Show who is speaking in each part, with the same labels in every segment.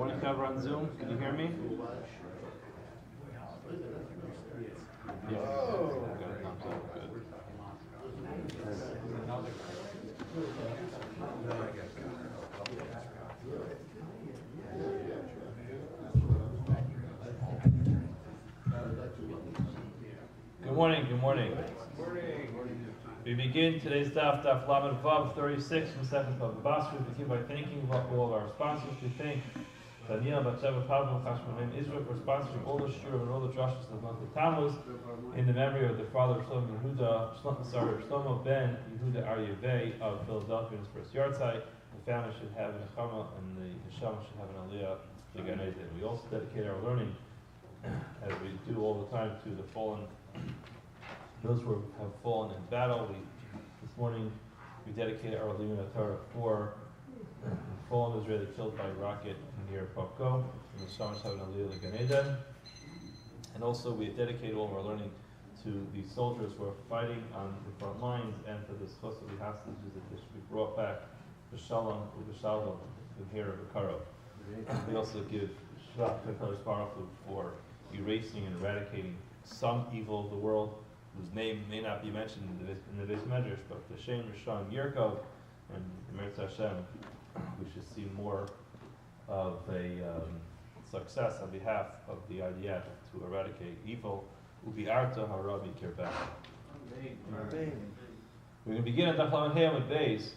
Speaker 1: Morning, Cover on Zoom. Can you hear me? Yeah. Got a thumbs up. Good. Good morning. Good morning. We begin today's daf Lamed Vav 36 from second Bava. Basra. We begin by thanking all of our sponsors. We thank Daniel, Batsheva, Pavlo, Chashmonim, Israel for sponsoring all the shiurim and all the drashas of the month of Tammuz in the memory of the father of Shlomo Shlomo ben Yehuda Aryeh of Philadelphia in his first yahrzeit. The family should have an nechama and the neshama should have an aliyah to Gan Eden. We also dedicate our learning, as we do all the time, to the fallen, those who have fallen in battle. This morning we dedicated our Liyuna Torah for the fallen Israeli killed by a rocket near Popko, and the Shamash have an aliyah to Gan Eden. And also we dedicate all of our learning to the soldiers who are fighting on the front lines and to the supposedly hostages that they should be brought back to Shalom, Ubishalom, to here of Karo. We also give Shabbat to HaKadosh Baruch Hu for erasing and eradicating some evil of the world, whose name may not be mentioned in the Beis Medrash, but the Shem Rishon Yerkov and Meretz Hashem, we should see more of a success on behalf of the IDF to eradicate evil. Ubi'arta harabi kirbech. We're going to begin at Daf Lamed Hey with Beis.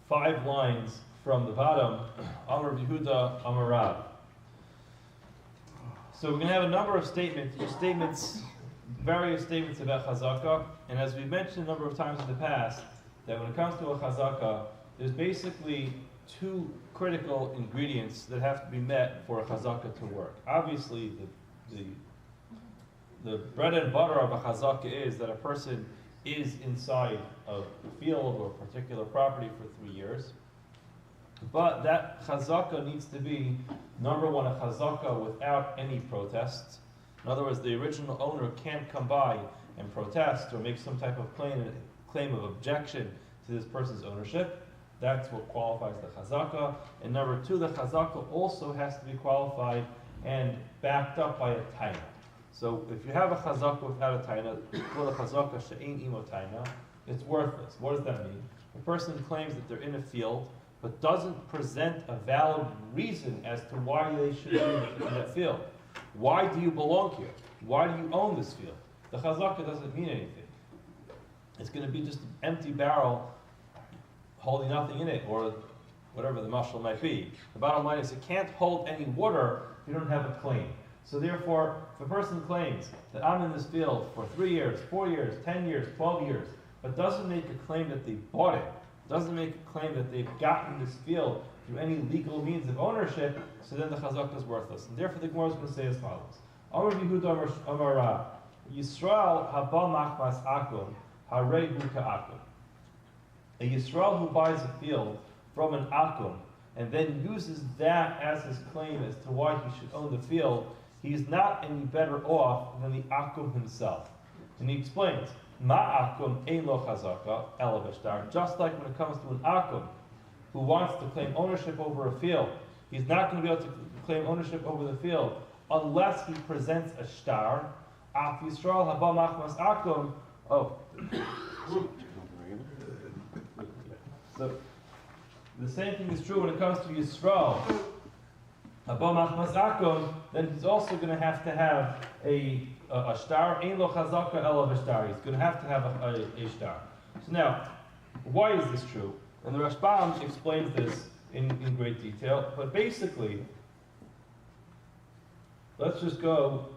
Speaker 1: 5 lines from the bottom. Amar Yehuda, Amar Rab. So we're going to have a number of statements, various statements about chazaka, and as we've mentioned a number of times in the past, that when it comes to a chazaka, there's basically 2 critical ingredients that have to be met for a chazaka to work. Obviously, the bread and butter of a chazaka is that a person is inside of a field or a particular property for 3 years. But that chazaka needs to be, number one, a chazaka without any protests. In other words, the original owner can't come by and protest or make some type of claim of objection to this person's ownership. That's what qualifies the chazaka. And number 2, the chazaka also has to be qualified and backed up by a taina. So if you have a chazaka without a taina, called a chazaka she'ein imo taina, it's worthless. What does that mean? The person claims that they're in a field, but doesn't present a valid reason as to why they should be in that field. Why do you belong here? Why do you own this field? The chazaka doesn't mean anything. It's going to be just an empty barrel holding nothing in it, or whatever the mashal might be. The bottom line is it can't hold any water if you don't have a claim. So therefore, if a person claims that I'm in this field for 3 years, 4 years, 10 years, 12 years, but doesn't make a claim that they bought it, doesn't make a claim that they've gotten this field through any legal means of ownership, so then the chazaka is worthless. And therefore the Gemara is going to say as follows. Amar Yehuda Amar Rab, Yisrael haba machmas akum, harei hu ka'akum. A Yisrael who buys a field from an akum and then uses that as his claim as to why he should own the field, he is not any better off than the akum himself. And he explains, Ma'akum ein lo chazaka ela b'shtar. Just like when it comes to an akum who wants to claim ownership over a field, he's not going to be able to claim ownership over the field unless he presents a shtar. Af Yisrael haba machmas akum. Oh. So the same thing is true when it comes to Yisrael. Haba machmas akum, then he's also going to have a shtar. Ein lo chazaka ela b'shtar. He's going to have a shtar. So now, why is this true? And the Rashbam explains this in great detail. But basically, let's just go.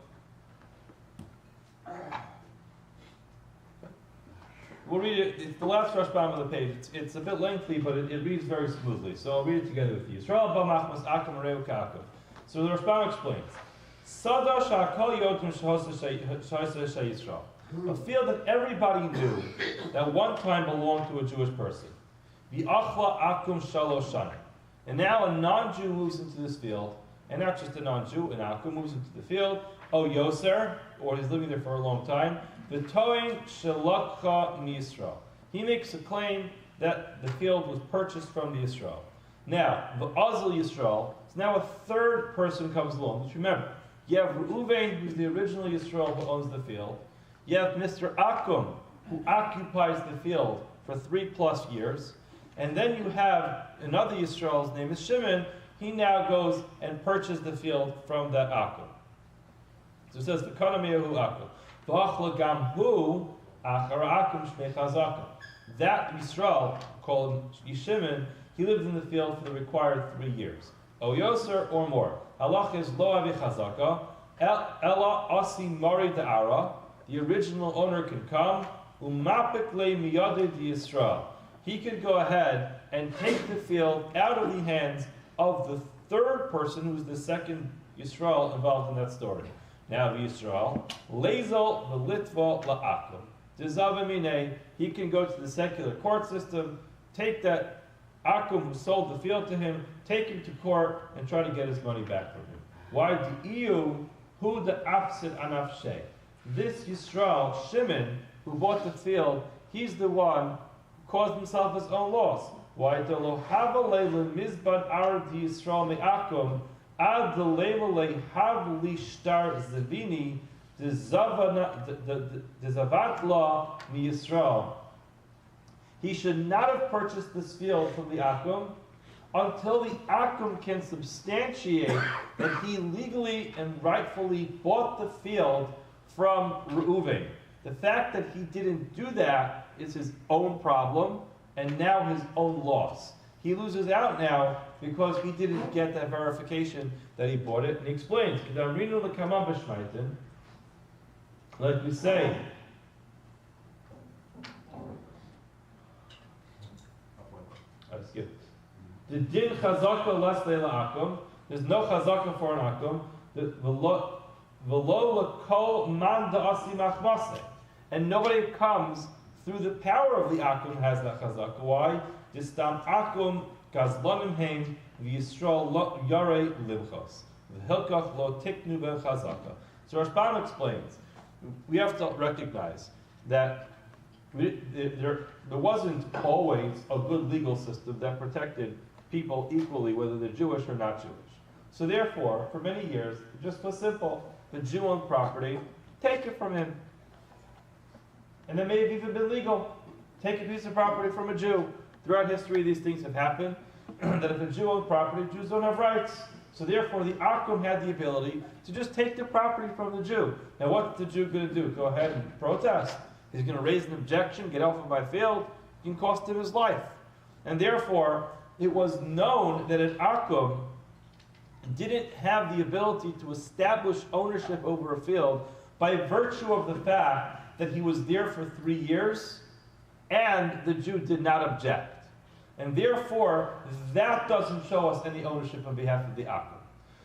Speaker 1: We'll read it. It's the last Rashbam on the page. It's a bit lengthy, but it reads very smoothly. So I'll read it together with you. So the Rashbam explains. A field that everybody knew that one time belonged to a Jewish person. And now a non-Jew moves into this field, and not just a non-Jew, an akum moves into the field. O Yoser, or he's living there for a long time. V'toin shelakcha miYisrael. He makes a claim that the field was purchased from the Yisrael. Now, the Azal Yisrael, so now a third person comes along. Just remember, you have Reuven, who's the original Yisrael who owns the field. You have Mr. Akum, who occupies the field for 3+ years. And then you have another Yisrael, his name is Shimon. He now goes and purchases the field from that Akum. So it says, V'kanameyahu Akum. V'achla gam hu achar Akum shmei chazakim. That Yisrael, called Shimon, he lived in the field for the required 3 years. O yoser or more. Halach is lo avi chazaka. Ella asi mari da'ara. The original owner can come. Umapik le miyadid Yisrael. He can go ahead and take the field out of the hands of the third person, who's the second Yisrael involved in that story. Now Yisrael, lezel v'litva la'akum. Dezavamine, he can go to the secular court system, take that Akum who sold the field to him, take him to court, and try to get his money back from him. Why do you who the afsid anafshe? This Yisrael, Shimon, who bought the field, he's the one who caused himself his own loss. Why do lo have leila mizbad ar di Yisrael me Akum ad the leila have li shtar zavini the zavat law mi Yisrael. He should not have purchased this field from the Akum until the Akum can substantiate that he legally and rightfully bought the field from Reuven. The fact that he didn't do that is his own problem and now his own loss. He loses out now because he didn't get that verification that he bought it. And he explains, like we say, the din chazaka less leila akum. There's no chazaka for an akum. V'lo l'kol man da'asi machmase. And nobody comes through the power of the akum has that chazaka. Why? Distam akum gazlanim heim v'yisrael lo yarei limchos v'hilkach lo tiknu ben chazaka. So Rabbi explains, we have to recognize that there wasn't always a good legal system that protected people equally, whether they're Jewish or not Jewish. So therefore, for many years, it just was simple. The Jew owned property, take it from him. And it may have even been legal. Take a piece of property from a Jew. Throughout history, these things have happened, that if a Jew owned property, Jews don't have rights. So therefore, the Akum had the ability to just take the property from the Jew. Now what's the Jew going to do? Go ahead and protest? He's going to raise an objection, get off of my field. It can cost him his life. And therefore, it was known that an Akum didn't have the ability to establish ownership over a field by virtue of the fact that he was there for 3 years and the Jew did not object. And therefore, that doesn't show us any ownership on behalf of the Akum.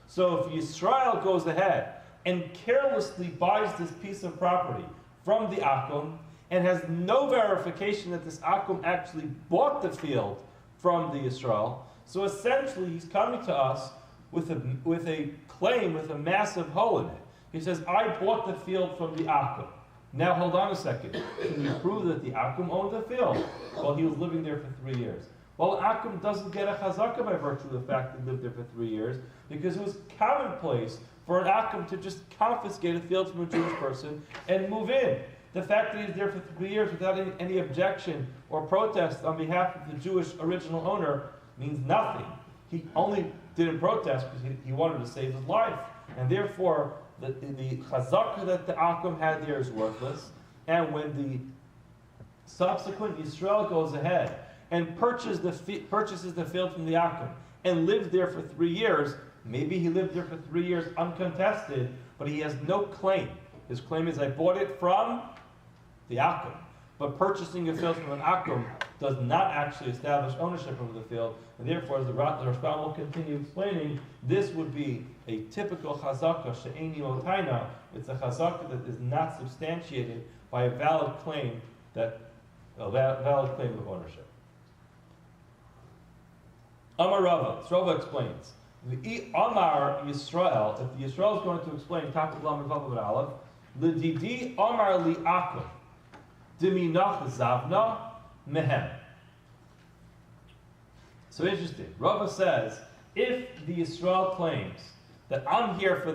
Speaker 1: So if Yisrael goes ahead and carelessly buys this piece of property from the Akum and has no verification that this Akum actually bought the field from the Yisrael, so essentially he's coming to us with a claim with a massive hole in it. He says, I bought the field from the Akum. Now hold on a second. Can you prove that the Akum owned the field? Well, he was living there for 3 years. Well, Akum doesn't get a chazaka by virtue of the fact that he lived there for 3 years, because it was commonplace for an Akum to just confiscate a field from a Jewish person and move in. The fact that he's there for 3 years without any objection or protest on behalf of the Jewish original owner means nothing. He only didn't protest because he wanted to save his life. And therefore, the chazaka that the Akum had there is worthless. And when the subsequent Yisrael goes ahead and purchases the field from the Akum and lives there for 3 years, maybe he lived there for 3 years uncontested, but he has no claim. His claim is, I bought it from the Akum. But purchasing a field from an Akum does not actually establish ownership of the field, and therefore, as the Rashbam will continue explaining, this would be a typical chazaka, she'eni otaina. It's a chazaka that is not substantiated by a valid claim of ownership. Amar Rava, Rava explains, Amar Yisrael, if the Yisrael is going to explain, top of Lam and Vav of Aleph, L'didi Amar li Akum, Diminach Zavna Mehem. So interesting. Rava says, if the Yisrael claims that I'm here for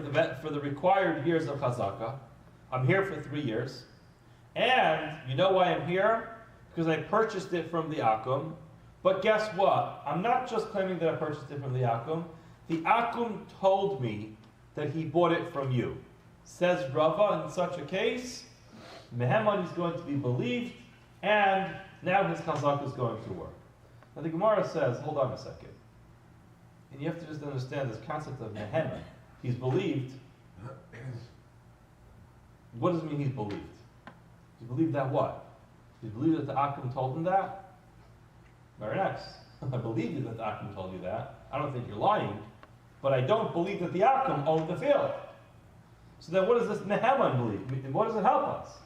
Speaker 1: the required years of Chazaka, I'm here for 3 years, and you know why I'm here? Because I purchased it from the Akum. But guess what? I'm not just claiming that I purchased it from the Akum. The Akum told me that he bought it from you. Says Rava, in such a case, Meheman is going to be believed, and now his Chazaka is going to work. Now the Gemara says, hold on a second. And you have to just understand this concept of Meheman. He's believed. What does it mean he's believed? He's believed that what? He's believed that the Akum told him that? Very nice. I believe you that the Akum told you that. I don't think you're lying. But I don't believe that the Akum owned the field. So then what does this Meheman believe? And what does it help us?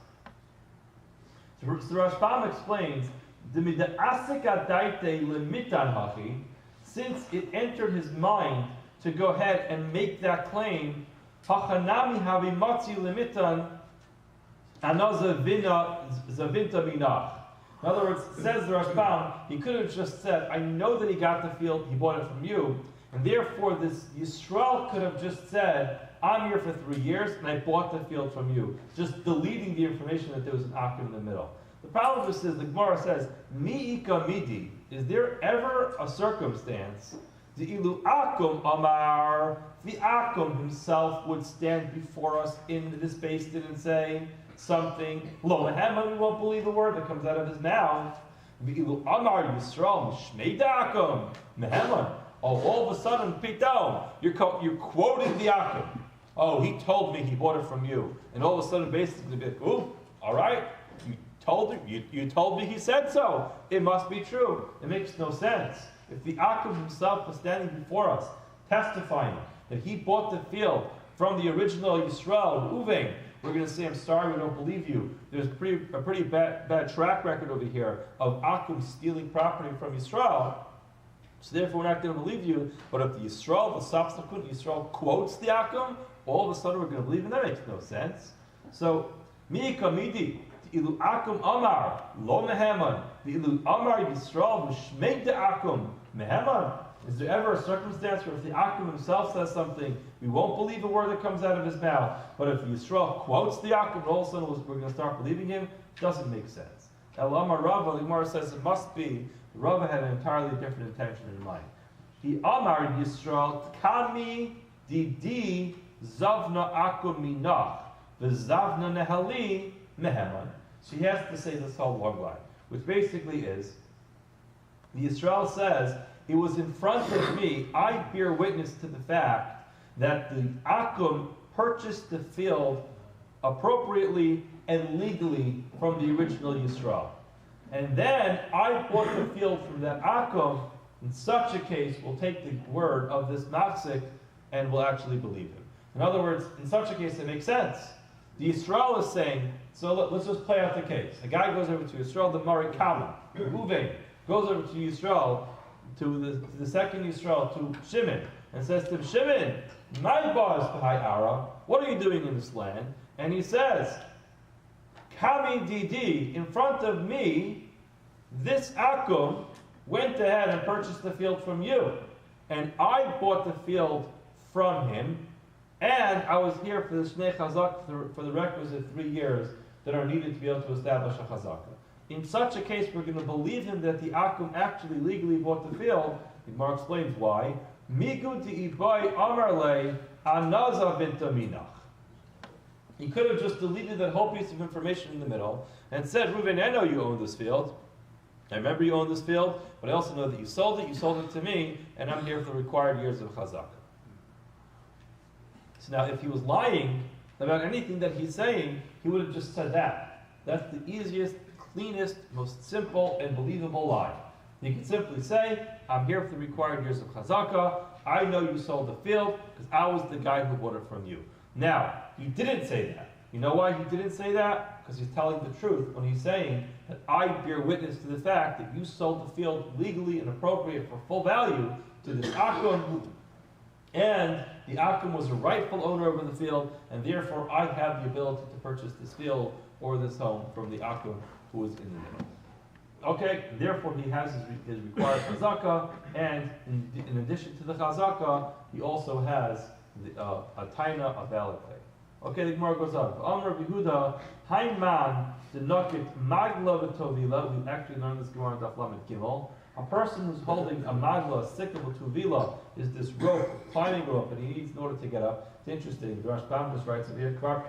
Speaker 1: So Rashbam explains, since it entered his mind to go ahead and make that claim, in other words, says the Rashbam, he could have just said, I know that he got the field, he bought it from you, and therefore this Yisrael could have just said, I'm here for 3 years and I bought the field from you, just deleting the information that there was an Akum in the middle. The problem is, the Gemara says, Mi'ika midi, is there ever a circumstance, the ilu Akum amar, the Akum himself would stand before us in this basin and say something, Lo Meheman, we won't believe the word that comes out of his mouth. Ilu amar Yisrael, Mishmei Akum, Meheman. Oh, all of a sudden, Pitom, you're quoting the Akum. Oh, he told me he bought it from you. And all of a sudden, basically, ooh, all right, you told me he said so. It must be true. It makes no sense. If the Akum himself was standing before us, testifying that he bought the field from the original Yisrael, Uving, we're going to say, I'm sorry, we don't believe you. There's a pretty bad track record over here of Akum stealing property from Yisrael. So therefore, we're not going to believe you. But if the Yisrael, the subsequent Yisrael, quotes the Akum, all of a sudden we're going to believe him. That makes no sense. So, Mi'ika midi, ilu Akum amar, lo meheman, the ilu amar Yisrael, mishmei de Akum, meheman. Is there ever a circumstance where if the Akum himself says something, we won't believe a word that comes out of his mouth, but if Yisrael quotes the Akum, all of a sudden we're going to start believing him? Doesn't make sense. El Amar Rava, the Gemara says it must be, Rava had an entirely different intention in mind. He Amar Yisrael, Kami Didi Zavna Akum Minach, V'Zavna Nehali Meheman. So he has to say this whole long line, which basically is, the Yisrael says, it was in front of me, I bear witness to the fact that the Akum purchased the field appropriately and legally from the original Yisrael. And then I bought the field from that Akum. In such a case, we'll take the word of this Machzik and we'll actually believe him. In other words, in such a case, it makes sense. The Yisrael is saying, so let's just play out the case. A guy goes over to Yisrael, the Marikama, Ruvain, goes over to Yisrael, to the second Yisrael, to Shimon, and says to him, Shimon, my boss, Ara, what are you doing in this land? And he says, Kami Didi, in front of me, this Akum went ahead and purchased the field from you. And I bought the field from him, and I was here for the Shnei Chazak, for the requisite 3 years that are needed to be able to establish a Chazaka. In such a case, we're going to believe him that the Akum actually legally bought the field. The Gemara explains why. Migu di'ibai amarle anaza bintaminach. He could have just deleted that whole piece of information in the middle and said, Reuven, I know you own this field. I remember you own this field, but I also know that you sold it to me, and I'm here for the required years of Chazaka. So now, if he was lying about anything that he's saying, he would have just said that. That's the easiest, cleanest, most simple, and believable lie. He can simply say, I'm here for the required years of Chazaka. I know you sold the field because I was the guy who bought it from you. Now, he didn't say that. You know why he didn't say that? Because he's telling the truth when he's saying that I bear witness to the fact that you sold the field legally and appropriate for full value to this Akum, and the Akum was a rightful owner over the field, and therefore I have the ability to purchase this field or this home from the Akum who was in the middle. Okay, therefore he has his required chazaka, and in addition to the chazaka, he also has a taina, a valid claim. Okay, the Gemara goes on. Amar Yehuda, Hayman denokit magla v'tovila. We actually learned this Gemara in Daf Lamed Gimel. A person who's holding a magla, a sickle, v'tovila, is this rope, climbing rope, and he needs in order to get up. It's interesting. The Rashbam just writes over here, Kvar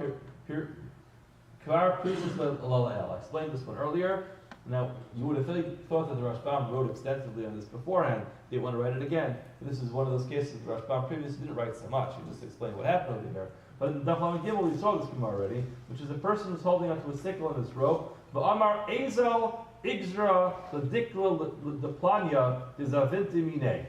Speaker 1: Pishas Lala. I explained this one earlier. Now, you would have thought that the Rashbam wrote extensively on this beforehand. They want to write it again. But this is one of those cases the Rashbam previously didn't write so much. He just explained what happened over here. But in Daf Lamed Gimel, we saw this Gemara already, which is a person who's holding onto a sickle and this rope. V'amar Ezel Igzra L'Dikla L'Planya D'Zavinti Minei.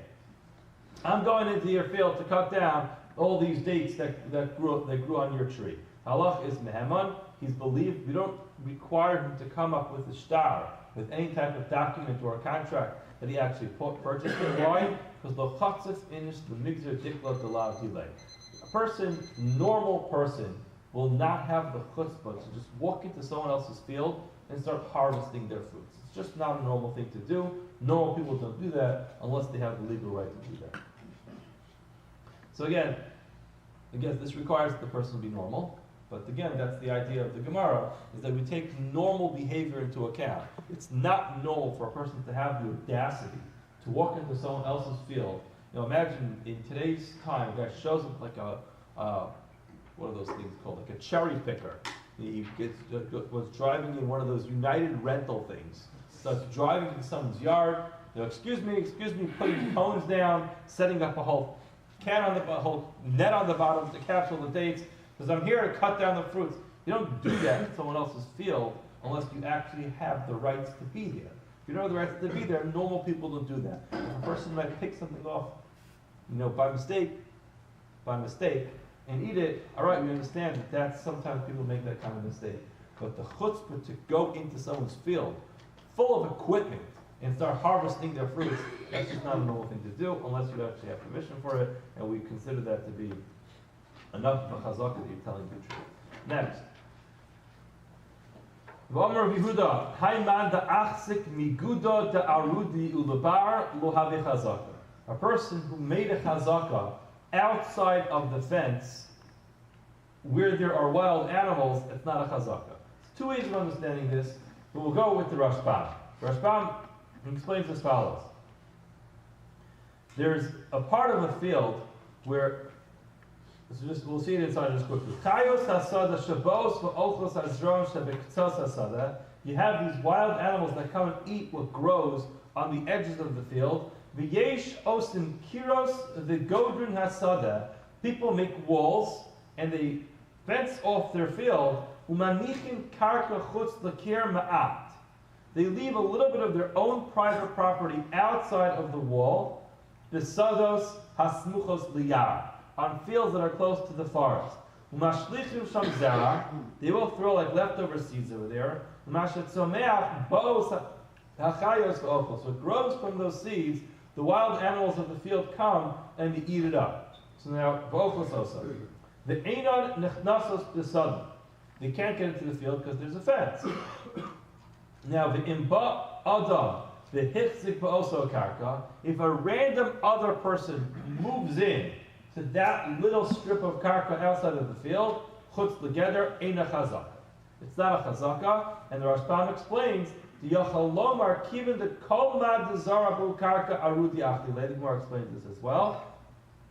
Speaker 1: I'm going into your field to cut down all these dates that grew on your tree. Halach is Meheman. He's believed. We don't require him to come up with a shtar, with any type of document or a contract that he actually purchased it. Why? Because lo chatzis inish the migzor dikla delav delay. A person, normal person, will not have the chutzpah to just walk into someone else's field and start harvesting their fruits. It's just not a normal thing to do. Normal people don't do that unless they have the legal right to do that. So again, this requires that the person be normal. But again, that's the idea of the Gemara, is that we take normal behavior into account. It's not normal for a person to have the audacity to walk into someone else's field. You know, imagine in today's time, a guy shows up like what are those things called? Like a cherry picker. He was driving in one of those United rental things. So it's driving in someone's yard. You know, excuse me, putting cones down, setting up a whole whole net on the bottom to capture the dates. Because I'm here to cut down the fruits. You don't do that in someone else's field unless you actually have the rights to be there. If you don't have the rights to be there, normal people don't do that. If a person might pick something off, by mistake, and eat it, all right, we understand that sometimes people make that kind of mistake. But the chutzpah to go into someone's field full of equipment and start harvesting their fruits, that's just not a normal thing to do unless you actually have permission for it, and we consider that to be enough of a chazaka that you're telling the truth. Next. V'amar Yehuda, Hayman da'achzik miguda da'arudi ulebar lo have chazaka. A person who made a chazaka outside of the fence, where there are wild animals, it's not a chazaka. There's two ways of understanding this, but we'll go with the Rashbam. Rashbam explains as follows. There's a part of a field where we'll see it inside just quickly. You have these wild animals that come and eat what grows on the edges of the field. People make walls and they fence off their field. They leave a little bit of their own private property outside of the wall. On fields that are close to the forest. They will throw like leftover seeds over there. So it grows from those seeds, the wild animals of the field come and they eat it up. So now, the Einon Nechnasos B'Sadon. They can't get into the field because there's a fence. Now, the Imba Adam, the Hichzik Ba'oso Karka, if a random other person moves in to that little strip of karka outside of the field, chutz together, ain't a chazaka. It's not a chazaka, and the Rashbam explains, the Yachalomar kiven the kol mad zarabu karka arudi achli. The Gemara explains this as well.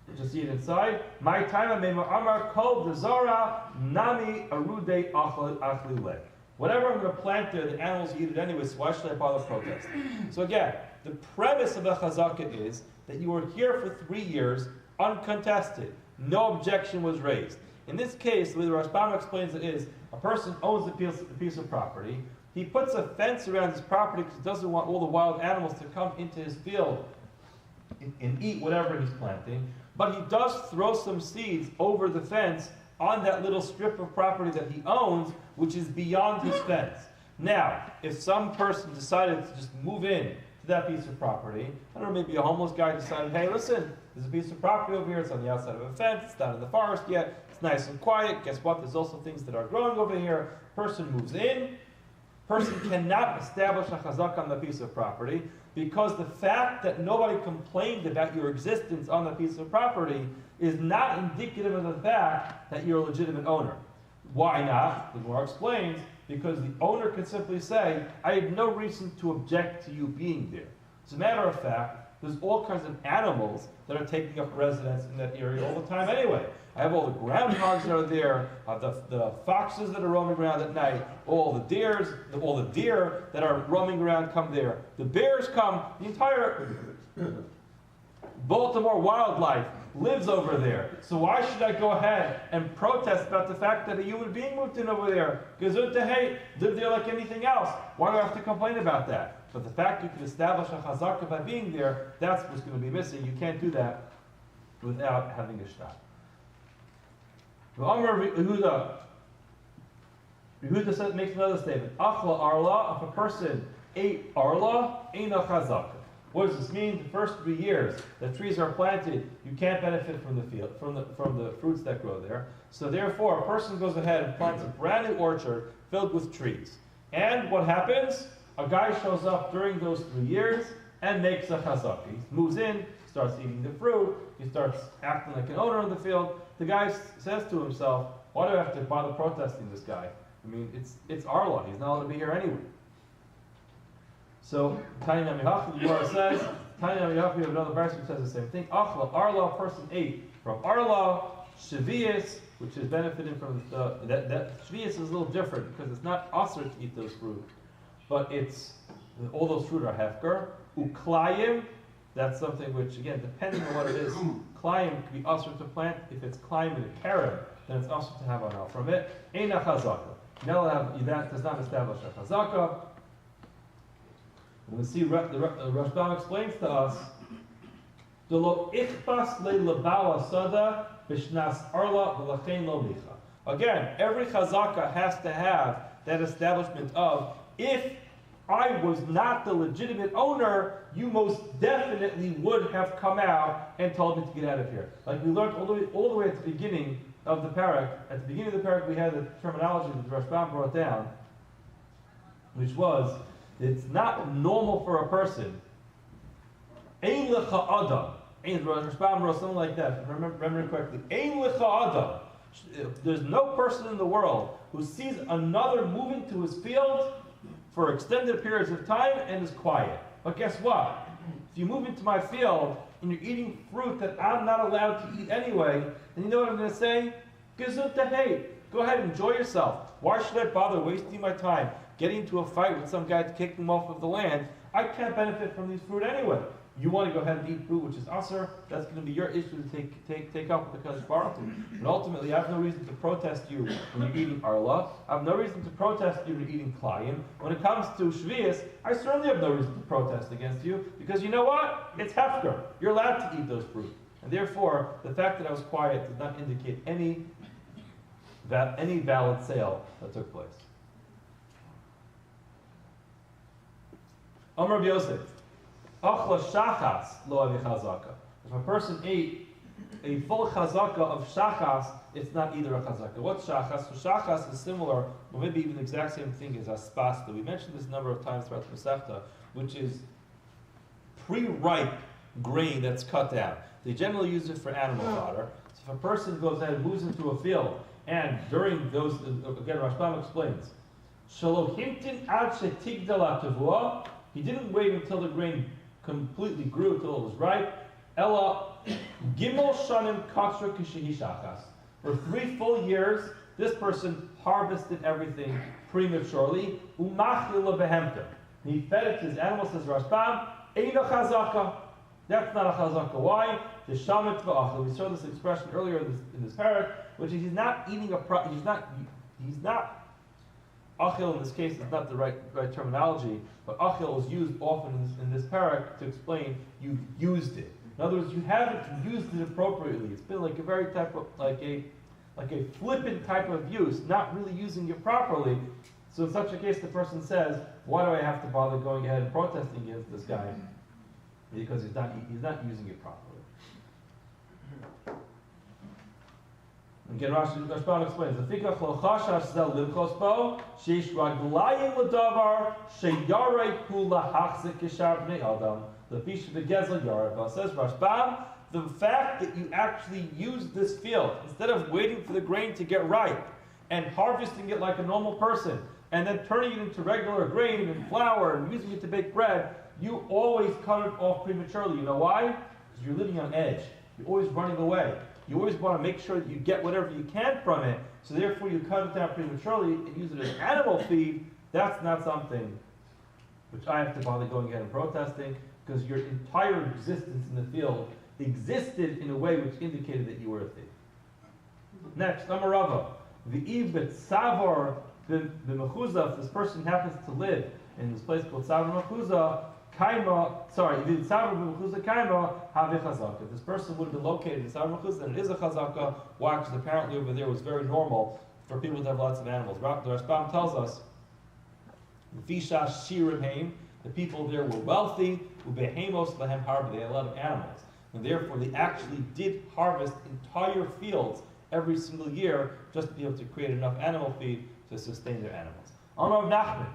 Speaker 1: You just see it inside. My time mema amar kol zara nami arude achli le. Whatever I'm going to plant there, the animals eat it anyway, so why should I bother protesting? So again, the premise of a chazaka is that you were here for 3 years, uncontested. No objection was raised. In this case, the way the Rashbam explains it is, a person owns a piece of property. He puts a fence around his property because he doesn't want all the wild animals to come into his field and eat whatever he's planting. But he does throw some seeds over the fence on that little strip of property that he owns, which is beyond his fence. Now, if some person decided to just move in to that piece of property, I don't know, maybe a homeless guy decided, hey, listen, there's a piece of property over here, it's on the outside of a fence, it's not in the forest yet, it's nice and quiet, guess what, there's also things that are growing over here. Person moves in, Person cannot establish a chazaka on the piece of property because the fact that nobody complained about your existence on the piece of property is not indicative of the fact that you're a legitimate owner. Why not? The Gemara explains, because the owner could simply say, I have no reason to object to you being there. As a matter of fact, there's all kinds of animals that are taking up residence in that area all the time anyway. I have all the groundhogs that are there, the foxes that are roaming around at night, all the deer that are roaming around come there. The bears come, the entire Baltimore wildlife lives over there. So why should I go ahead and protest about the fact that a human being moved in over there? Gesund to hate, live there like anything else. Why do I have to complain about that? But the fact you can establish a chazaka by being there, that's what's going to be missing. You can't do that without having a shtat. Yehuda makes another statement. Achla arla, if a person ate arla, ain't a chazaka. What does this mean? The first 3 years that trees are planted, you can't benefit from the field, from the fruits that grow there. So therefore, a person goes ahead and plants a brand new orchard filled with trees. And what happens? A guy shows up during those 3 years and makes a chazaka. He moves in, starts eating the fruit, he starts acting like an owner of the field. The guy says to himself, why do I have to bother protesting this guy? I mean, it's Arla, he's not allowed to be here anyway. So, Tanya Mihach, the Gemara says, Tanya Mihach, we have another verse which says the same thing. Achla, Arla, a person ate from Arla, Shavias, which is benefiting from that Shavias is a little different because it's not usher to eat those fruit, but all those fruit are hefker. Uklayim, that's something which, again, depending on what it is, klayim can be usher to plant. If it's klayim in a carrot, then it's usher to have an out from it. Eina chazaka. That does not establish a chazaka. And we see the Rashbam explains to us, the lo ichpas le labala sada b'shnas arla v'lachein lo micha. Again, every chazaka has to have that establishment of, if I was not the legitimate owner, you most definitely would have come out and told me to get out of here. Like we learned all the way at the beginning of the parak. At the beginning of the parak, we had the terminology that the Rashbam brought down, which was, it's not normal for a person. Ein lecha adam. Rashbam wrote something like that, remember correctly. Ein lecha adam. There's no person in the world who sees another moving to his field for extended periods of time and is quiet. But guess what? If you move into my field and you're eating fruit that I'm not allowed to eat anyway, then you know what I'm going to say? Gesund to hate. Go ahead and enjoy yourself. Why should I bother wasting my time getting into a fight with some guy to kick him off of the land? I can't benefit from these fruit anyway. You want to go ahead and eat fruit which is usher, that's going to be your issue to take up with the Kadosh Baruch Hu. But ultimately, I have no reason to protest you when you're eating arla. I have no reason to protest you when you're eating klayim. When it comes to shvius, I certainly have no reason to protest against you, because you know what? It's hefker. You're allowed to eat those fruit. And therefore, the fact that I was quiet does not indicate any valid sale that took place. Amar Rabbi Yosef. Achla shachas lo avi chazaka. If a person ate a full chazaka of shachas, it's not either a chazaka. What's shachas? So shachas is similar, or maybe even the exact same thing as aspasta. We mentioned this a number of times throughout the Masechta, which is pre-ripe grain that's cut down. They generally use it for animal fodder. So if a person goes ahead and moves into a field, and during those, again, Rashbam explains, Shalohimtin ad shetigdal atavua, he didn't wait until the grain completely grew till it was ripe. Ella gimel shanim katra kishehi shachas. For 3 full years, this person harvested everything prematurely. Umachila behemta. He fed it to his animals, says Rashbam. Eina chazaka. That's not a chazaka. Why? The shamet va'achil. We saw this expression earlier in this parak, which is he's not eating he's not. Achil in this case is not the right terminology, but achil is used often in this parak to explain you've used it. In other words, you haven't used it appropriately. It's been like a very type of like a flippant type of use, not really using it properly. So in such a case, the person says, "Why do I have to bother going ahead and protesting against this guy? Because he's not using it properly." Again, Rashbam explains, "Lefikach lo chashash zel limchos bo, sheish raglayim ledavar, sheyarei kula hachzik kishar bnei adam, lefish begezel yareba." Says Rashbam, the fact that you actually use this field, instead of waiting for the grain to get ripe, and harvesting it like a normal person, and then turning it into regular grain and flour, and using it to bake bread, you always cut it off prematurely. You know why? Because you're living on edge. You're always running away. You always want to make sure that you get whatever you can from it, so therefore you cut it down prematurely and use it as animal feed. That's not something which I have to bother going ahead and protesting, because your entire existence in the field existed in a way which indicated that you were a thief. Next, Amarava. V'ibet Savor b'Mechuza, if this person happens to live in this place called Savor Mechuza, if this person would have been located in Savor Mechuza, then it is a chazaka. Why? Because apparently over there it was very normal for people to have lots of animals. The Rashbam tells us, the people there were wealthy, they had a lot of animals. And therefore they actually did harvest entire fields every single year just to be able to create enough animal feed to sustain their animals. Amar Nachman.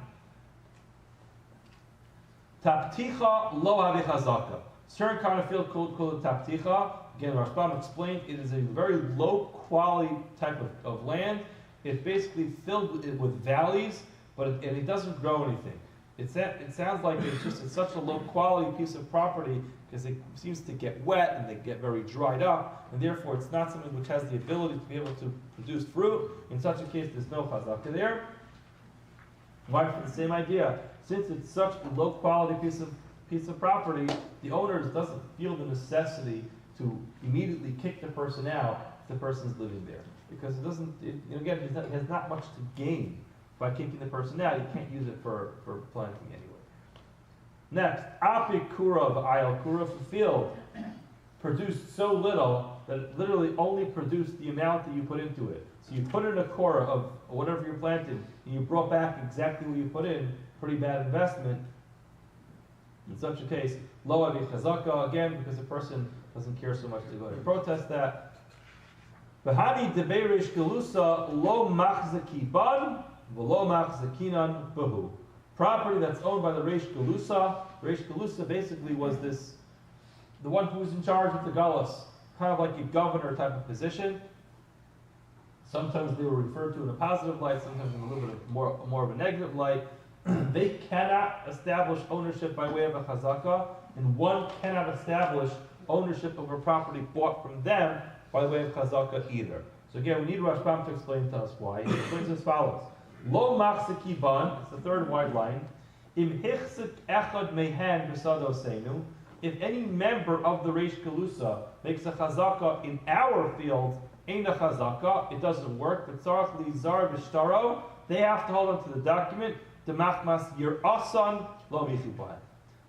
Speaker 1: Tapticha lo havi chazaka. Certain kind of field called tapticha. Again, Rashbam explained it is a very low quality type of land. It's basically filled with valleys, but it doesn't grow anything. It sounds like it's such a low quality piece of property because it seems to get wet and they get very dried up, and therefore it's not something which has the ability to be able to produce fruit. In such a case, there's no chazaka there. Why? For the same idea. Since it's such a low quality piece of property, the owner doesn't feel the necessity to immediately kick the person out if the person's living there, because it has not much to gain by kicking the person out. You can't use it for planting anyway. Next, apikura v'ayal kura, if the field produced so little that it literally only produced the amount that you put into it. So you put in a kura of whatever you planted, and you brought back exactly what you put in. Pretty bad investment. In such a case, lo avi chazaka, again, because the person doesn't care so much to go ahead and protest that. V'hani deberish gelusa lo machzaki ban v'lo machzakinan bahu. Property that's owned by the Reish Galusa. Reish Galusa basically was the one who was in charge of the Galus, kind of like a governor type of position. Sometimes they were referred to in a positive light, sometimes in a little bit more of a negative light. They cannot establish ownership by way of a chazaka, and one cannot establish ownership of a property bought from them by way of chazaka either. So again, we need Rashbam to explain to us why. He explains as follows. Lo machzaki ban, it's the third wide line. Im hichzik echad mehen b'sado seinu. If any member of the Reish Galusa makes a chazaka in our field, ain't a chazaka, it doesn't work. But tzarach li zar v'shtaro, they have to hold on to the document. Demachmas yirasan lo michubahem.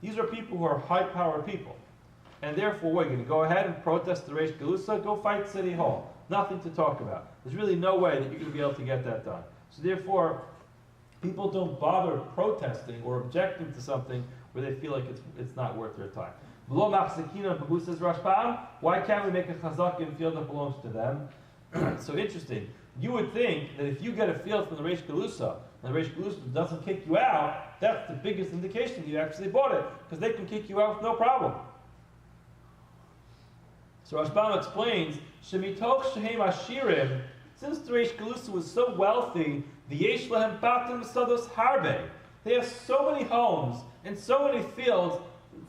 Speaker 1: These are people who are high-powered people, and therefore we're going to go ahead and protest the Reish Galusa. Go fight City Hall. Nothing to talk about. There's really no way that you're going to be able to get that done. So therefore, people don't bother protesting or objecting to something where they feel like it's not worth their time. V'lo machzakina b'hu, says Rashbam. Why can't we make a chazaka in a field that belongs to them? So interesting. You would think that if you get a field from the Reish Galusa, and the Reish Galusa doesn't kick you out, that's the biggest indication you actually bought it, because they can kick you out with no problem. So Rashbam explains, Shemitoch shehem ashirim, since the Reish Galusa was so wealthy, the yesh lehem batim sados harbe. They have so many homes and so many fields.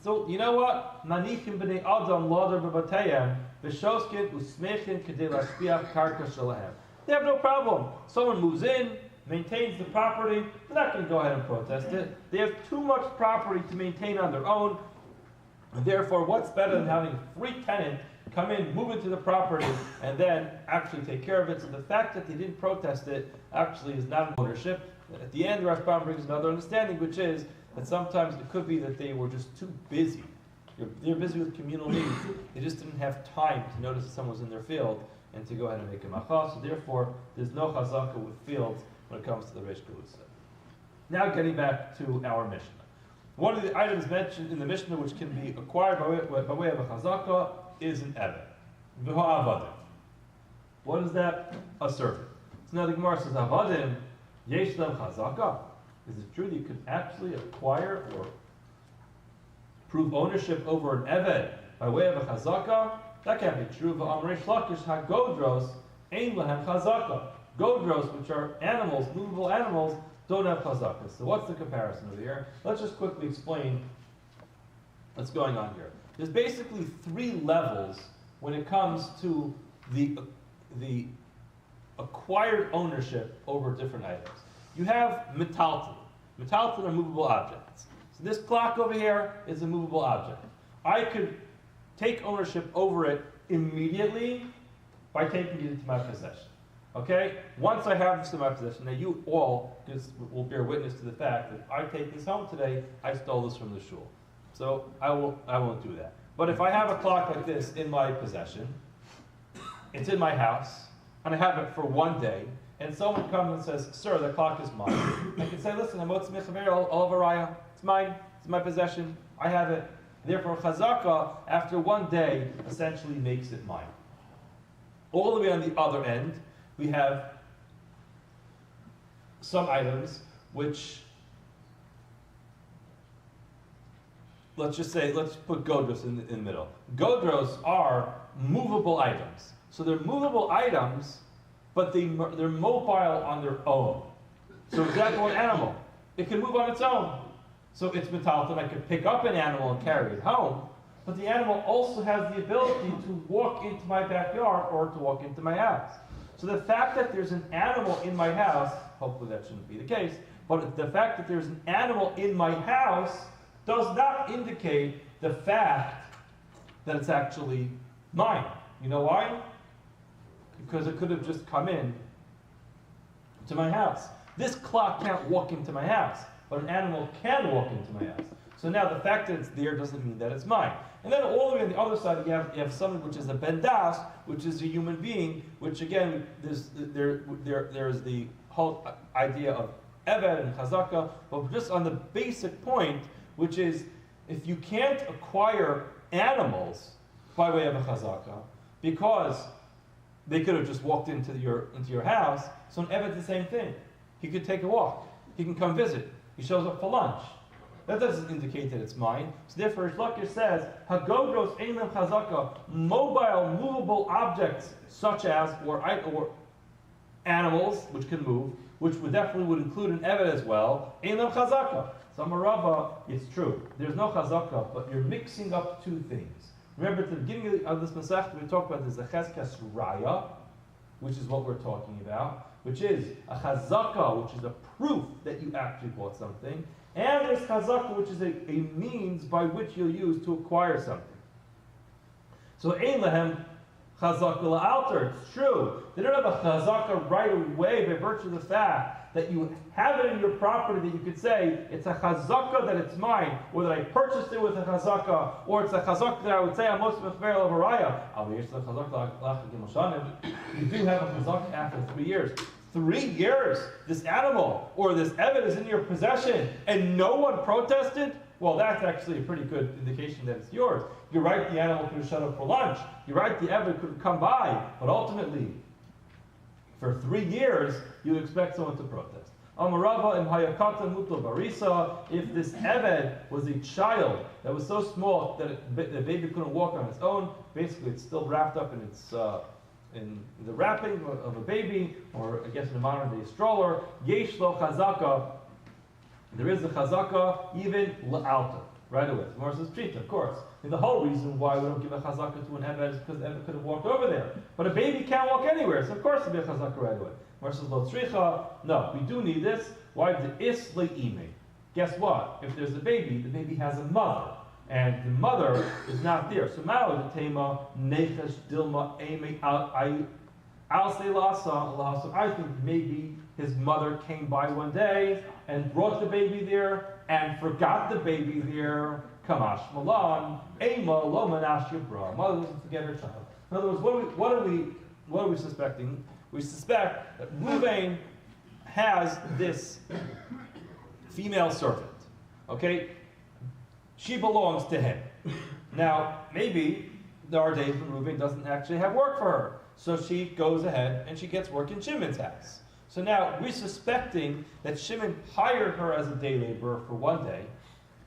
Speaker 1: So you know what? Manichim b'nei adam ladar b'batayim v'shoskin usmechin kedei lashpiach karka shalahem. They have no problem. Someone moves in, maintains the property. They're not going to go ahead and protest it. They have too much property to maintain on their own. And therefore, what's better than having a free tenant come in, move into the property, and then actually take care of it? So the fact that they didn't protest it actually is not an ownership. At the end, Rashbam brings another understanding, which is that sometimes it could be that they were just too busy. They're busy with communal needs. They just didn't have time to notice that someone was in their field and to go ahead and make a machas. So therefore, there's no chazaka with fields when it comes to the Reish Galusa. Now getting back to our Mishnah. One of the items mentioned in the Mishnah which can be acquired by way of a chazaka is an evet, v'ha'avadim. What is that? A servant. So now the Gemara says, Avadim, yesh lam chazaka. Is it true that you could actually acquire or prove ownership over an eved by way of a chazaka? That can't be true. V'amrei shlakish hagodros ein lahem chazaka. Godros, which are animals, movable animals, don't have chazaka. So what's the comparison over here? Let's just quickly explain what's going on here. There's basically three levels when it comes to the acquired ownership over different items. You have metalton. Metalton are movable objects. So this clock over here is a movable object. I could take ownership over it immediately by taking it into my possession. Okay? Once I have this in my possession, now you all will bear witness to the fact that I take this home today, I stole this from the shul. So I won't do that. But if I have a clock like this in my possession, it's in my house, and I have it for one day, and someone comes and says, "Sir, the clock is mine." I can say, "Listen, I'm all of Aryeh. It's mine. It's my possession. I have it." Therefore, chazaka, after one day, essentially makes it mine. All the way on the other end, we have some items which, let's put godros in the middle. Godros are movable items. So they're movable items, but they're mobile on their own. So example, an animal, it can move on its own. So it's metalton, I could pick up an animal and carry it home, but the animal also has the ability to walk into my backyard or to walk into my house. So the fact that there's an animal in my house, hopefully that shouldn't be the case, but the fact that there's an animal in my house does not indicate the fact that it's actually mine. You know why? Because it could have just come in to my house. This clock can't walk into my house, but an animal can walk into my house. So now the fact that it's there doesn't mean that it's mine. And then all the way on the other side, you have something which is a bendas, which is a human being, which again, there's the whole idea of eved and chazaka, but just on the basic point, which is if you can't acquire animals by way of a chazaka, because they could have just walked into your house, so an eved is the same thing. He could take a walk. He can come visit. He shows up for lunch. That doesn't indicate that it's mine. So therefore, Richter says, Hagodros Eilam Chazaka, mobile, movable objects such as, or animals, which can move, which definitely would include an eved as well, Eilam Chazaka. So Marava, it's true. There's no Chazaka, but you're mixing up two things. Remember, at the beginning of this Masech, we talked about this Cheskas Raya, which is what we're talking about, which is a Chazaka, which is a proof that you actually bought something. And there's chazaka, which is a means by which you'll use to acquire something. So ein lahem chazaka la'alter. It's true. They don't have a chazaka right away by virtue of the fact that you have it in your property that you could say it's a chazaka that it's mine, or that I purchased it with a chazaka, or it's a chazaka that I would say I'm most mechaber of Aryeh. You do have a chazaka after 3 years. 3 years, this animal or this eved is in your possession and no one protested? Well, that's actually a pretty good indication that it's yours. You're right, the animal could have shut up for lunch. You're right, the eved could have come by. But ultimately, for 3 years, you expect someone to protest. If this eved was a child that was so small that the baby couldn't walk on its own, basically it's still wrapped up in its in the wrapping of a baby, or I guess in a modern day stroller, yesh lo chazaka. There is a chazaka even la'alta, right away. The Gemara says treat, of course. And the whole reason why we don't give a chazaka to an eved is because the eved could have walked over there. But a baby can't walk anywhere, so of course there'll be a chazaka right away. The Gemara says lo tzricha. No, we do need this. Why the is le'ime? Guess what? If there's a baby, the baby has a mother. And the mother is not there. So now the tema nechesh dilma eme al se I think maybe his mother came by one day and brought the baby there and forgot the baby there. Kamash malan ema lo manash yibra. Mother doesn't forget her child. In other words, what are we suspecting? We suspect that Ruvain has this female servant. Okay. She belongs to him. Now, maybe our days when Reuven doesn't actually have work for her. So she goes ahead and she gets work in Shimon's house. So now we're suspecting that Shimon hired her as a day laborer for one day.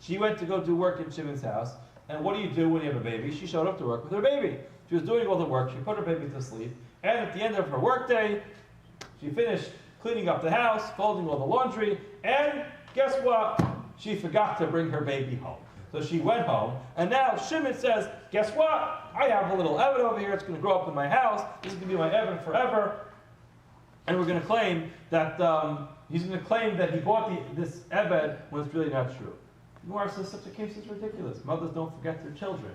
Speaker 1: She went to go do work in Shimon's house. And what do you do when you have a baby? She showed up to work with her baby. She was doing all the work. She put her baby to sleep. And at the end of her work day, she finished cleaning up the house, folding all the laundry. And guess what? She forgot to bring her baby home. So she went home. And now Shimon says, guess what? I have a little Evan over here. It's going to grow up in my house. This is going to be my Evan forever. And we're going to claim that he's going to claim that he bought this Eved when it's really not true. Gemara says such a case is ridiculous. Mothers don't forget their children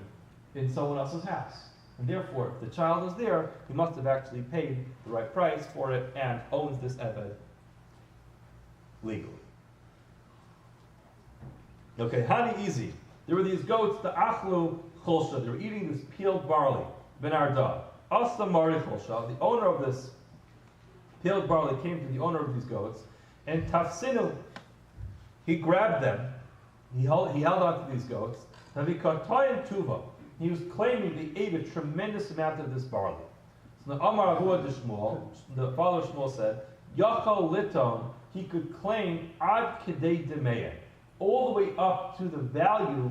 Speaker 1: in someone else's house. And therefore, if the child is there, he must have actually paid the right price for it and owns this Eved legally. Okay, Hani easy. There were these goats, the Achlu Cholsha. They were eating this peeled barley, Ben Arda. Asa Mari Cholsha, the owner of this peeled barley, came to the owner of these goats, and Tafsinu, he grabbed them. He held on to these goats. He was claiming they ate a tremendous amount of this barley. So the Amar Avuah de Shmuel, the father of Shmuel said, Yachal Liton, he could claim Ad Kedei Demeye, all the way up to the value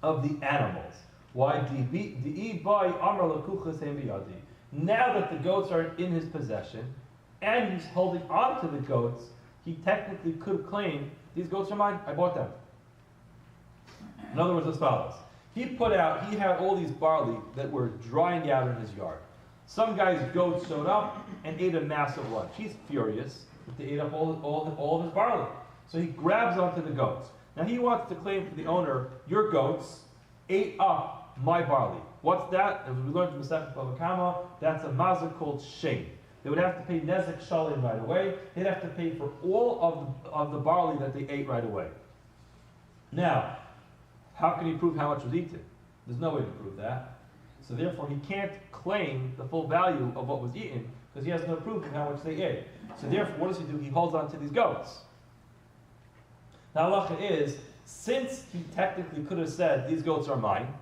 Speaker 1: of the animals. Why? Now that the goats are in his possession, and he's holding on to the goats, he technically could claim, these goats are mine, I bought them. In other words, as follows. He had all these barley that were drying out in his yard. Some guy's goats showed up and ate a massive lunch. He's furious that they ate up all of his barley. So he grabs onto the goats. Now he wants to claim to the owner, your goats ate up my barley. What's that? As we learned from the Masechet Bava Kama, that's a mazah called shame. They would have to pay nezek shalim right away. They'd have to pay for all of the barley that they ate right away. Now, how can he prove how much was eaten? There's no way to prove that. So therefore, he can't claim the full value of what was eaten because he has no proof of how much they ate. So therefore, what does he do? He holds on to these goats. Now, halacha is, since he technically could have said, these goats are mine,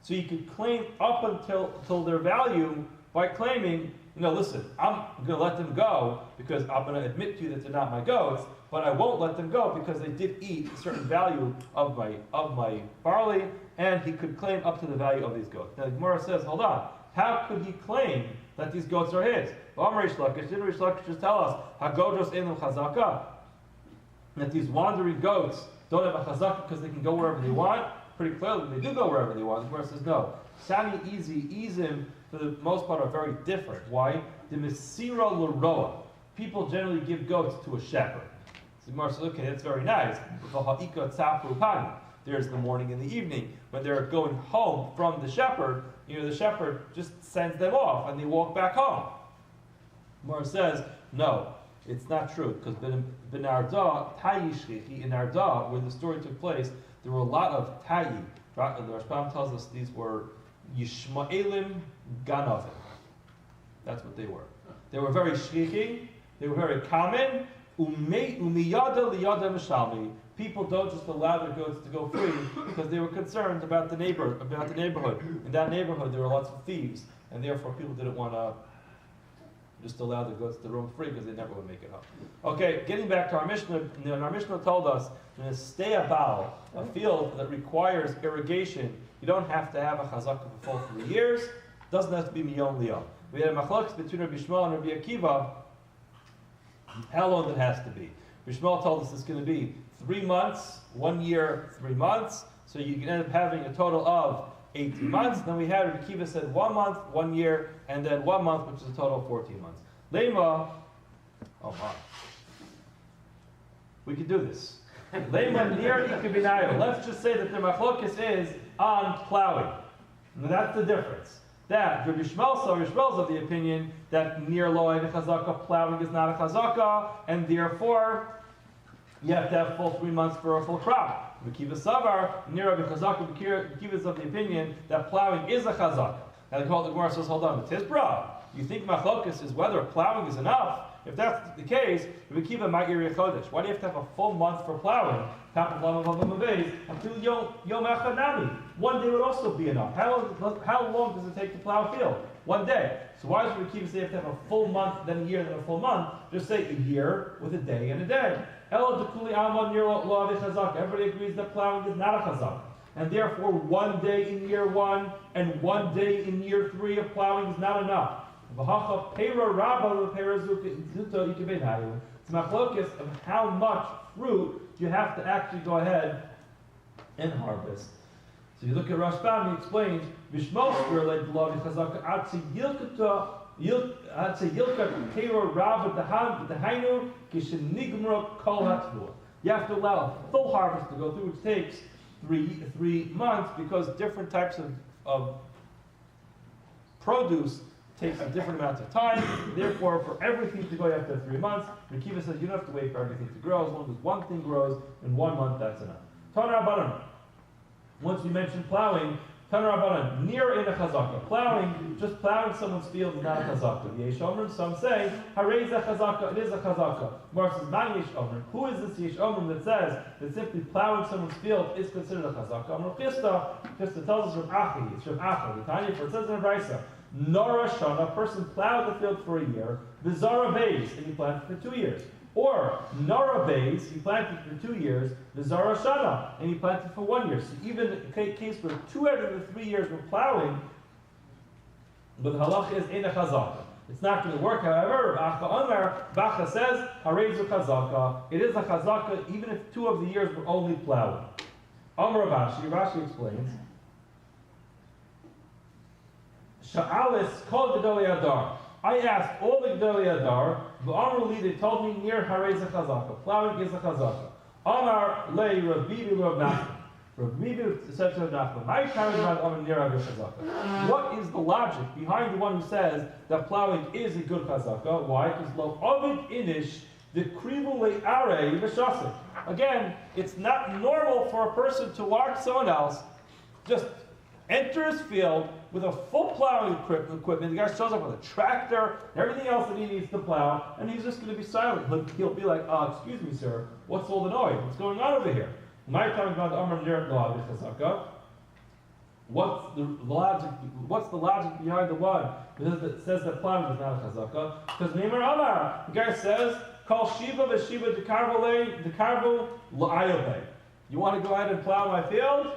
Speaker 1: so he could claim up until their value by claiming, listen, I'm going to let them go because I'm going to admit to you that they're not my goats, but I won't let them go because they did eat a certain value of my barley, and he could claim up to the value of these goats. Now the Gemara says, hold on, how could he claim that these goats are his? Didn't Rish Lakish just tell us, Hagodros Enum Chazaka, that these wandering goats don't have a chazaka because they can go wherever they want? Pretty clearly, they do go wherever they want. The Gemara says, no. Sami, Izim, for the most part, are very different. Why? The Mesira L'roa. People generally give goats to a shepherd. So the Gemara says, okay, that's very nice. There's the morning and the evening. When they're going home from the shepherd just sends them off and they walk back home. The Gemara says, no, it's not true. Because in Arda, in Arda, where the story took place, there were a lot of tayi. The Rashbam tells us these were Yishmaelim Ganavim. That's what they were. They were very shriching. They were very common. Umiyada liyada mishalmi. People don't just allow their goats to go free because they were concerned about the neighborhood. In that neighborhood, there were lots of thieves, and therefore people didn't want to just allow the goats to roam free because they never would make it up. Okay, getting back to our Mishnah. Our Mishnah told us in a steyabal, a field that requires irrigation, you don't have to have a chazaka for full 3 years. It doesn't have to be miyom liyom. We had a machlokes between Rabbi Shmuel and Rabbi Akiva, how long it has to be. Rabbi Shmuel told us it's going to be 3 months, 1 year, 3 months. So you can end up having a total of 18 months. Then we had Rabbi Akiva said 1 month, 1 year, and then 1 month, which is a total of 14 months. Lema, oh my. We could do this. Lema near ikabinayo. Let's just say that the machlokes is on plowing. Now that's the difference. That Rabbi Shmuel's of the opinion that near lo and chazaka plowing is not a chazaka, and therefore you have to have full 3 months for a full crop. Kiva Savar, near Rabbi Chazaka, Kiva is of the opinion that plowing is a chazaka. Now the Gemara says, hold on, but Tizbra, you think machlokes is whether plowing is enough? If that's the case, Rabbi Kiva might Aryeh Chodesh. Why do you have to have a full month for plowing? Until Yom Echanami. one day would also be enough. How long does it take to plow a field? 1 day. So why does Rabbi say you have to have a full month, then a year, then a full month? Just say a year with a day and a day. Everybody agrees that plowing is not a chazak. And therefore 1 day in year 1 and 1 day in year 3 of plowing is not enough. It's machlokes of how much fruit you have to actually go ahead and harvest. So you look at Rashbam, he explains, you have to allow a full harvest to go through, which takes three months, because different types of produce takes a different amount of time. Therefore, for everything to go, you have to have 3 months. Rikiva says you don't have to wait for everything to grow. As long as one thing grows in 1 month, that's enough. Tana Rabbanan. Once we mentioned plowing, Tana Rabbanan, near in a chazaka. Plowing, just plowing someone's field is not a chazaka. The Yesh Omrim, some say, Harei is a chazaka, it is a chazaka. Mar says, Man Yesh Omrim. Who is this Yesh Omrim that says that simply plowing someone's field is considered a chazaka? Amr Chista tells us from Achi, it's from Achi. The Tanya, for it says in a Brisa, Nora Shana, a person plowed the field for a year, Vizara Beis, and he planted for 2 years. Or Nora Beis, he planted for 2 years, Vizara Shana, and he planted for 1 year. So even in a case where 2 out of the 3 years were plowing, but the halacha is in a chazaka. It's not going to work, however. Bacha says, Harezu chazaka. It is a chazaka even if 2 of the years were only plowing. Amar Rashi explains, Sha'alis called Gedolei Adar. I asked all the Gedolei Adar, V'amruli, they told me near Harei Zechazaka. Plowing is a chazaka. Amar lei Rabbi Rav Nachman. Rabbi said to Rav Nachman, my Karavan Amar near Harei Chazaka. What is the logic behind the one who says that plowing is a good chazaka? Why? Because lo ovid inish the krivu le Aryeh b'shasik. Again, it's not normal for a person to watch someone else just enter his field with a full plowing equipment. The guy shows up with a tractor and everything else that he needs to plow, and he's just going to be silent. He'll be like, excuse me, sir, what's all the noise? What's going on over here? My time about Amr Nir Chazaka. What's the logic behind the one that says that plowing is not a chazaka? Because Neymar Amar, the guy says, call Shiva v'Shiva dekarvu la'ayobei. You want to go ahead and plow my field?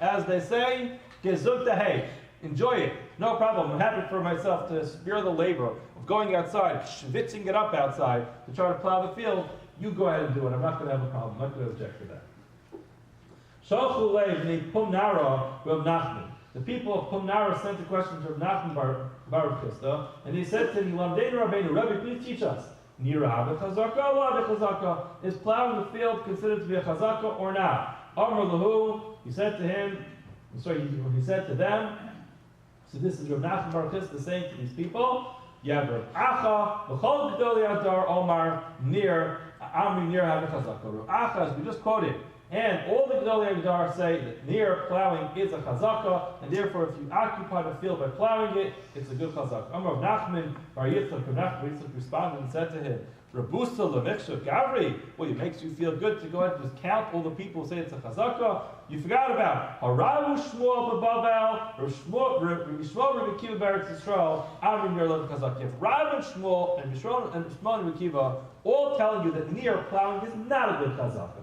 Speaker 1: As they say, Gezuk hay. Enjoy it. No problem. I'm happy for myself to spare the labor of going outside, schwitzing it up outside to try to plow the field. You go ahead and do it. I'm not going to have a problem. I'm not going to object to that. The people of Pumnara sent a question to Rav Nachman bar Chisda, and he said to him, Rabbi, please teach us. Is plowing the field considered to be a chazaka or not? Amr lahu, he said to them, so this is Rav Nachman bar Chisda saying to these people, Rav Acha, v'chol gedolei adar omar nir, amri nir have a chazaka. Rav Acha, as we just quoted, and all the Gedolei Adar say that near plowing is a chazaka, and therefore if you occupy the field by plowing it, it's a good chazaka. Amar Nachman bar Yitzchak responded and said to him, Rabusa lemiksha gavri, well, it makes you feel good to go ahead and just count all the people who say it's a chazaka. You forgot about Haravu Shmuel b'Bavel, Rabbi Shmuel Rabbi Kiva b'Eretz Yisrael, Amri near love chazaka. You have Rav and Shmuel and Shmuel and Rabbi Kiva all telling you that near plowing is not a good chazaka.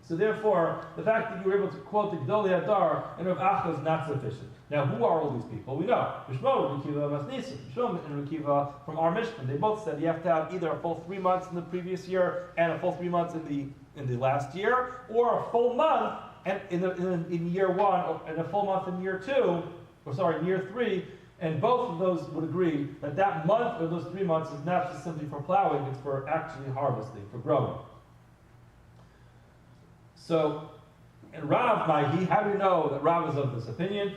Speaker 1: So therefore, the fact that you were able to quote the Gedolei Adar and Rav Acha is not sufficient. Now, who are all these people? We know. Rishmo, Rabbi Kiva, Masnisa, Rishmo, and Rabbi Kiva from our Mishnah. They both said you have to have either a full 3 months in the previous year and a full 3 months in the last year, or a full month and in year 1 and a full month in year 2, in year 3. And both of those would agree that month or those 3 months is not just simply for plowing; it's for actually harvesting, for growing. So, and Rav, how do we know that Rav is of this opinion?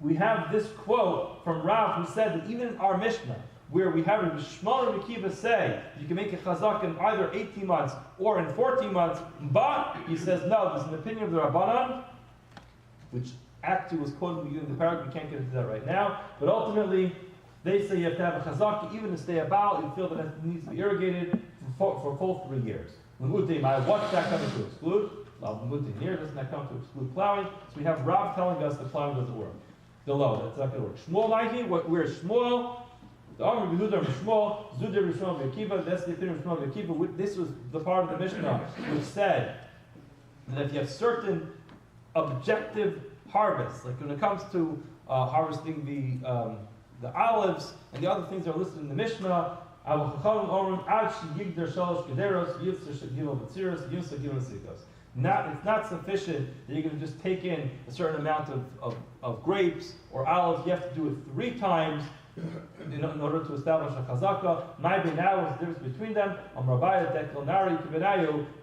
Speaker 1: We have this quote from Rav who said that even in our Mishnah, where we have Rabbi Shmuel and Rabbi Kiva say you can make a chazak in either 18 months or in 14 months, but he says no, there's an opinion of the Rabbanan, which actually was quoted in the beginning of the paragraph. We can't get into that right now, but ultimately, they say you have to have a chazaka, even to stay about, you feel that it needs to be irrigated for full 3 years. What's that coming to exclude? Doesn't that come to exclude plowing? So we have Rav telling us that plowing doesn't work. Below, that's not going to work. Shmuel Naihi, where's Shmuel? The Amr B'Hudar Shmuel, Zudir Rishon V'Akiva, that's the opinion of Rishon V'Akiva. This was the part of the Mishnah which said that if you have certain objective harvests, like when it comes to harvesting the olives and the other things that are listed in the Mishnah, it's not sufficient that you're going to just take in a certain amount of grapes or olives. You have to do it 3 times in order to establish a chazaka. Maybe now is the difference between them.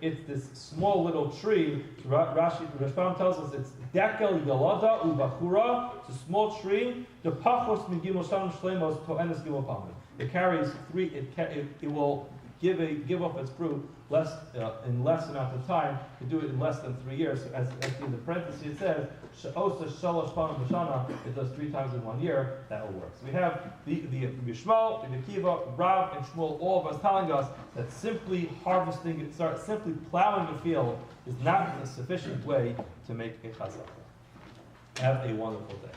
Speaker 1: It's this small little tree. Rashbam tells us it's dekel yalada ubachura. It's a small tree. The pachos migimos shan shlemos to'enes gimel pamim. It carries 3. It will give up its fruit in less amount of time. To do it in less than 3 years. So as in the parentheses it says, she'osa shalosh panim b'shana. It does 3 times in 1 year. That will work. So we have the Yishmael, the Akiva, Rav, and Shmuel, all of us telling us that simply simply plowing the field is not a sufficient way to make a chazaka. Have a wonderful day.